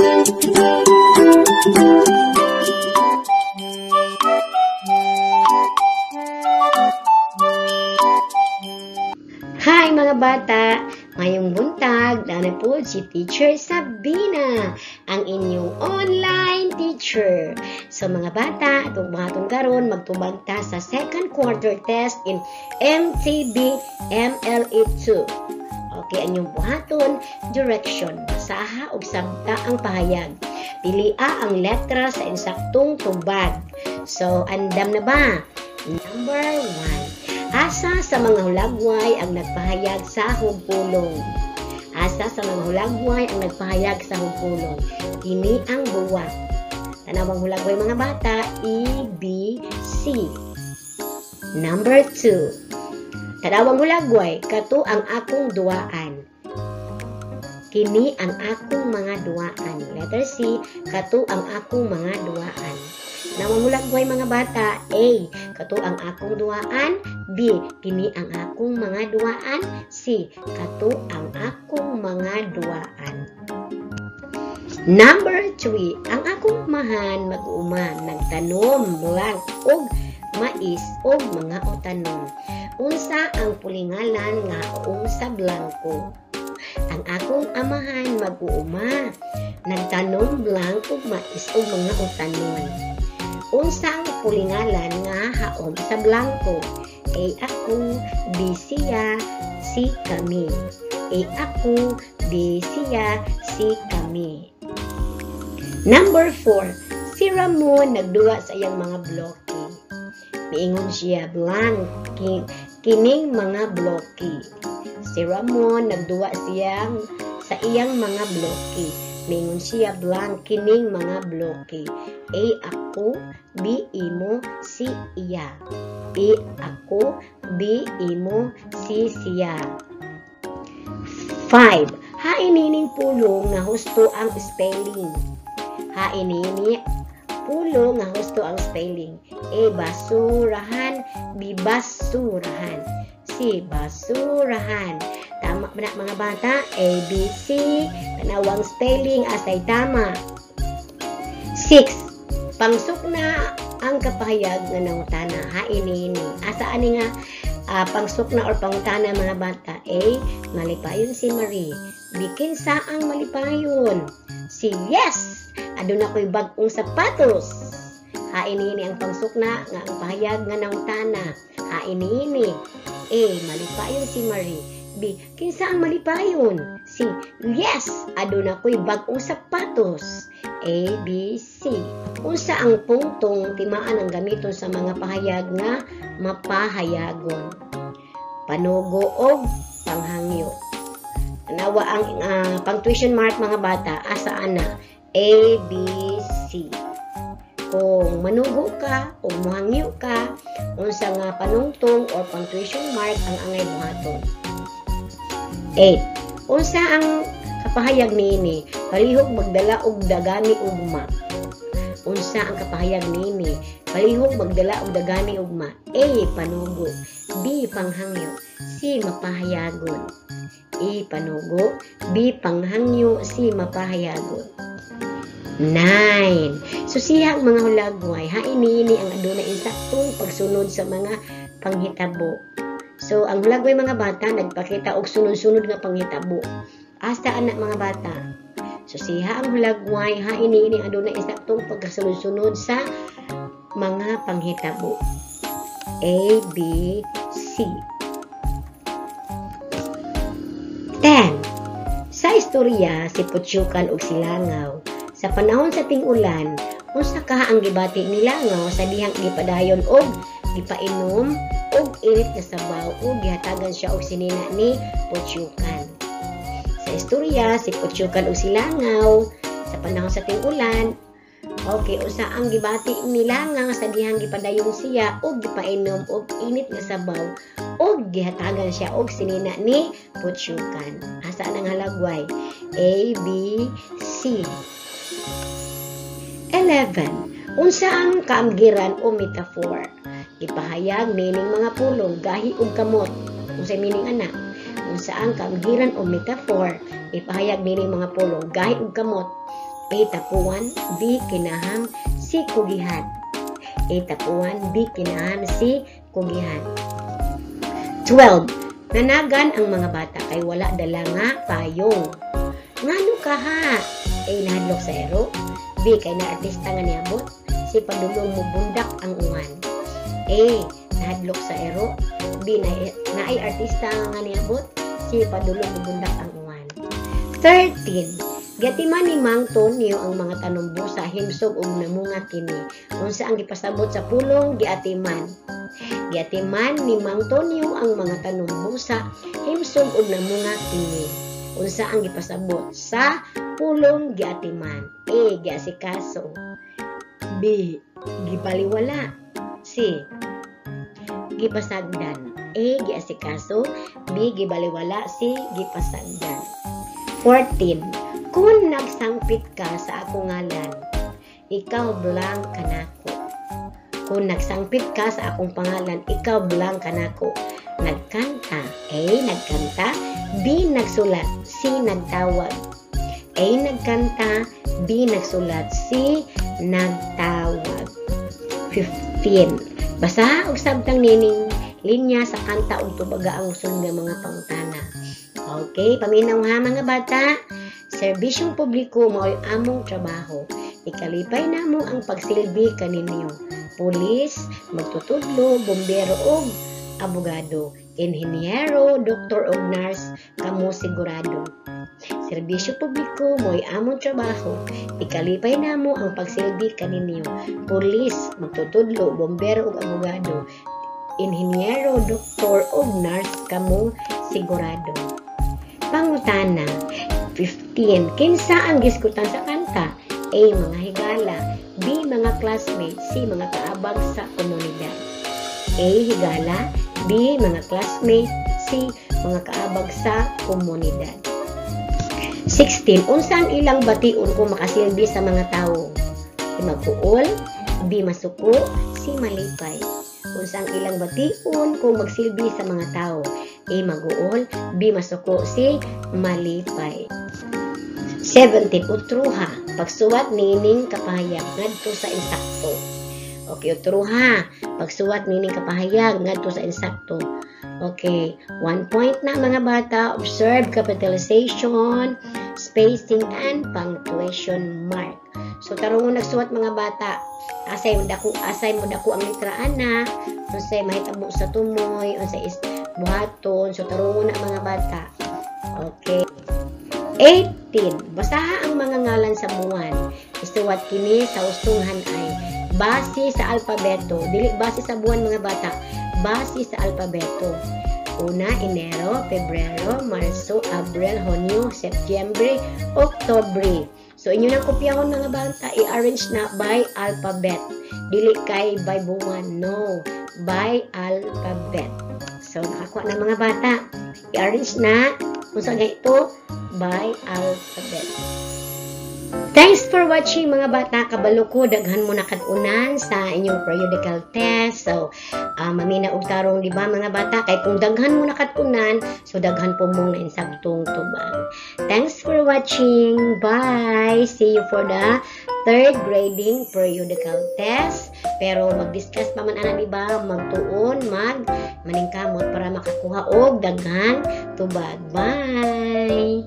Hi mga bata! Ngayong buntag, na po si Teacher Sabina, ang inyong online teacher. So mga bata, itong buhatong karon magtubag ta sa second quarter test in MTB MLE2. Okay, anyong buhaton, direction, basaha og sabta ang pahayag. Pilia ang letra sa insaktong tubag. So, andam na ba? Number 1. Asa sa mga hulagway ang nagpahayag sa hugpulong. Asa sa mga hulagway ang nagpahayag sa hugpulong. Kini ang buwak. Tanawang hulagway mga bata, E, B, C. Number 2. Tanawang hulagway, kato ang akong duwaan. Kini ang akong mga duwaan. Letter C, kato ang akong mga duwaan. Tanawang hulagway mga bata, A, kato ang akong duwaan. B, kini ang akong mga duwaan. C, kato ang akong mga duwaan. Number 3, ang akong mahan mag-uman, nagtanom lang og mais og mga utanon. Unsa ang pulingalan nga unsa blanco? Ang akong amahan mag-uuma, nagtanom lang og mais og mga utanon. Unsa ang pulingalan nga haom sa blanco? A, ako, B, siya, C, kami. A, ako, B, siya, C, kami. Number 4. Si Ramon nagduwa sa iyang mga bloke. Miingon siya, blank, kining mga bloke. Si Ramon nagduwa siyang sa iyang mga bloke. Miingon siya, blank, kining mga bloke. A, ako, B, imo, C, iya. A, ako, B, imo, C, siya. 5. Hainining pulong nga husto ang spelling. Hainini pulong nga husto ang spelling. A, basurahan, B, basurahan. C, basurahan. Tama ba na mga bata? A, B, C. Tanawang spelling asay tama. 6. Pangsuk na ang kapahayag nga nangutana. Hainini. Asa ani nga pangsuk na or pangutana mga bata? A, malipayon si Marie. B, kinsa ang malipayon? C, yes! Aduna ko'y bagong sapatos. Hainini ang pangsuk na nga ang pahayag nga nangutana. Hainini. A, malipayon si Marie. B, kinsa ang malipayon? C, yes! Aduna ko'y bagong sapatos. A, B, C. Unsa ang punktong timaan ang gamiton sa mga pahayag nga mapahayagon? Panugo o panghangyo. Nawa ang punctuation mark mga bata, asa ana? A, B, C. Kung manugo ka o muhangyo ka, unsa nga panungtong or punctuation mark ang angay buhaton? 8. Unsa ang kapahayag niini? Palihog magdala og dagami ugma. Unsa ang kapahayag niini? Palihog magdala og dagami ugma. A, panugo. B, panghangyo. C, mapahayagon. A, panugo. B, panghangyo. C, mapahayagon. 9. Susihang mga hulagway, hainini ang adunay insaktong pagsunod sa mga panghitabo. So, ang hulagway mga bata, nagpakita og sunod-sunod nga panghitabo. Asa anak mga bata? Susiha ang hulagway, hainini ang adunay insaktong pagkasunod-sunod sa mga panghitabo. A, B, C. 10. Sa istorya, si Putyukan ug si Langaw. Sa panahon sa ting-ulan, unsa ka ang gibati ni Langaw sa dihang gipadayon og gipainom og init nga sabaw ug gihatagan siya og sinina ni Putyukan. Sa istorya, si Putyukan ug si Langaw sa panahon sa ting-ulan, okay, usa ang gibati ni Langaw sa dihang gipadayon siya og gipainom og init nga sabaw og gihatagan siya og sinina ni Putyukan. Asa nang halagway? A, B, C. 11. Unsa ang kaamgiran o metaphor? Ipahayag nining mga pulong gahi ug kamot. Unsay meaning ana? Unsa ang kaamgiran o metaphor? Ipahayag nining mga pulong gahi ug kamot. A. Tapuan. B. Kinahang C. Kugihan. A. Tapuan. B. Kinahang C. Kugihan. 12. Nanagan ang mga bata kay wala dala nga payong. Ngano ka ha? A. Nahadlok sa ero. B. Kay na artista nga niabot. C. Padulong mo bundak ang uwan. A. Nahadlok sa ero. B. Naay artista nga niabot. C. Padulong mo bundak ang uwan. 13. Gatiman ni Mang Tonyo ang mga tanumbo sa himsog ug namunga kini. Unsa ang gipasabot sa pulong giatiman? Giatiman ni Mang Tonyo ang mga tanumbo sa himsog ug namunga kini. Unsa ang gipasabot sa pulong giatiman? A. Giasikaso. B. Gipaliwala. C. Gipasagdan. A. Giasikaso. B. Gibaliwala. C. Gipasagdan. 14. Kung nagsangpit ka sa ako ngalan, ikaw blang kanako. Kung nagsangpit ka sa akong pangalan, ikaw blang kanako. Nagkanta. A. Nagkanta. B. Nagsulat. C. Nagtawag. A. Nagkanta. B. Nagsulat. C. Nagtawag. 15. Basa og sabtang nining linya sa kanta ug tubaga ang usod nga mga pangutana. Okay, paminaw ha mga bata. Serbisyong publiko mao'y among trabaho. Ikalipay namo ang pagsilbi kaninyo. Pulis, magtutudlo, bombero ug abogado, inhinyero, doktor ug nurse, kamo sigurado. Serbisyo publiko mo'y among trabaho. Ikalipay namo ang pagsilbi kaninyo. Pulis, magtutudlo, bombero ug abogado, inhinyero, doktor ug nurse, kamo sigurado. Pangutana 15. Kinsa ang gisgutan sa kanta? A. Mga higala. B. Mga classmates. C. Mga kaabag sa komunidad. A. Higala. B. Mga classmates. C. Mga kaabag sa komunidad. 16. Unsa ang ilang bation kung makasilbi sa mga tao? A. Magkuol. B. Masuko. C. Malipay. Unsa ang ilang bation kung magsilbi sa mga tao? A. Maguol. B. Masuko. C. Malipay. 17. Utruha. Pagsuwat nining kapahayag ngadto sa insakto. Okay, utruha. Pagsuwat nining kapahayag ngadto sa insakto. Okay, 1 point na mga bata. Observe capitalization, spacing, and punctuation mark. So tarungon nagsuwat mga bata. Asay mo dako ang litra ana. Unsay mahitabo sa tumoy, unsay is buhaton. So tarungon na mga bata. Okay. 18. Basaha ang mga ngalan sa buwan. Isuwat kini sa hustunghan ay base sa alpabeto. Dili base sa buwan mga bata. Base sa alpabeto. Una, Enero, Pebrero, Marso, Abril, Hunyo, Setyembre, Oktobre. So inyo nang kopyahon mga bata, i-arrange na by alphabet. Dili kay by buwan. No, by alphabet. So nakakuha na mga bata. I-arrange na kung saan ito by alphabet. Thanks for watching mga bata. Kabalo ko, daghan mo nakatunan sa inyong periodical test. So, mamina og tarong, di ba mga bata? Kay kung daghan mo nakatunan, so daghan po mong nainsagtong tubang. Thanks for watching. Bye! See you for the third grading periodical test. Pero mag-discuss pa man ana, di ba? Magtuon, maningkamot para makakuha og daghang tubag. Bye!